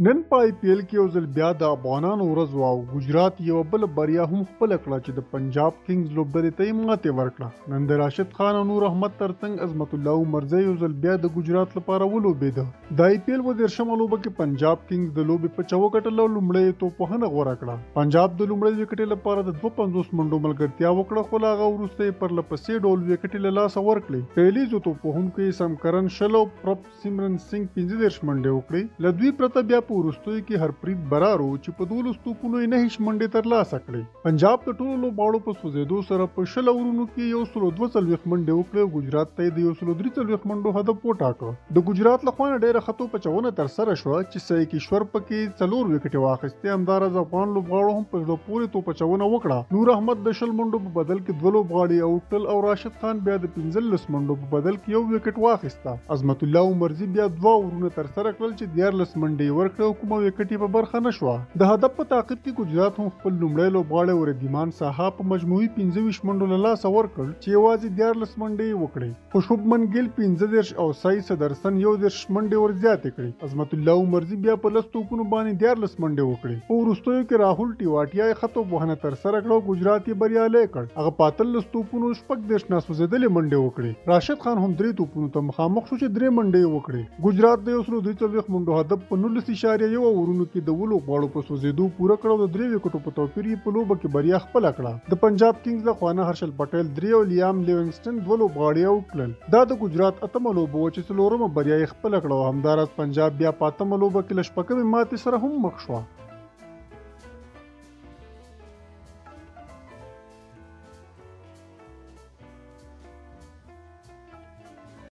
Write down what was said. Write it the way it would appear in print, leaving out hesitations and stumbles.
نن په آی پی ایل کې یو ځل بیا د افغانانو ورځ وه او ګجرات یوه بله بریا هم خپله کړه چې د پنجاب کینګز لوبډلې ته یې ماتې ورکړه. نن د راشد خان او نور احمد ترڅنګ عظمت الله عمرزی یو ځل بیا د ګجرات لپاره ولوبېده. د آی پی ایل 13مه لوبه کې پنجاب کینګز د لوبې په چوکه ګټله او لومړی توپوهنه غوره کړه. پنجاب د لومړۍ وکټې لپاره د 52 منډو ملګرتیا وکړه خو له هغه وروسته یې پرله پسې ډول وکټې له لاسه ورکړې. پیلیزو توپوهونکو یې سمکرن شل او پرپ سیمرن سنګ 15 منډې وکړې. له دوی پرته بیا په وروستیو کې هرپریت برارو چې په 12 توپونو یې 9 منډې ترلاسه کړې. پنجاب د ټولو لوبغاړو په سوځېدو سره په 60 اورونو کې 142 منډې وکړې او ګجرات ته یې د 143 منډو هدف وټاکه. د ګجرات لخوا نه ډېره ښه توپچونه ترسره شوه چې سعید کشور پکې 4 وکټې واخیستې. همداراز افغان لوبغاړو هم په زړه پورې توپچونه وکړه. نور احمد د 60 منډو په بدل کې 2 لوبغاړي اوټ کړل او راشد خان بیا د 15 منډو په بدل کې 1 وکټ واخیسته. عظمت الله عمرزی بیا 2 اورونه ترسره کړل چې 14 منډې ورکړې او کومه وکټ په برخه نشوه. د هدف په تعقیب کې ګجرات هم خپل لومړی لوبغاړی وردیمان ساحه په مجموعي 25 منډو له لاسه ورکړ چې یوازې 14 منډې یې وکړې. خو شوبمن ګیل 15 او سعید صدرسن 11 منډې ور زیاتې کړې. عظمت الله عمرزی بیا په 10 توپونو باندې 14 منډې وکړې. په وروستیو کې راهول ټیواټیا یې ښه توپوهنه ترسره کړه او ګجرات یې بریالی کړ. هغه په 18 توپونو 14 ناسوځېدلې منډې وکړې. راشد خان هم 3 توپونو ته مخامخ شو چې 3 منډې یې وکړې. ګجرات د 143 منډو هدف په 19.1 اورونو کې د لوبغاړو په سوځېدو پوره کړ او د 3 وکټو په توپیر یې په لوبه کې بریا خپله کړه. د پنجاب کینګز لخوا نه هرشل پټیل 3 او لیام لیوینګسټن 2 لوبغاړي اوټ کړل. دا د ګجرات 8مه لوبه وه چې 4مه بریا یې خپله کړه او همداراز پنجاب بیا په 8مه لوبه کې له شپږمې ماتې سره هم مخ شوه.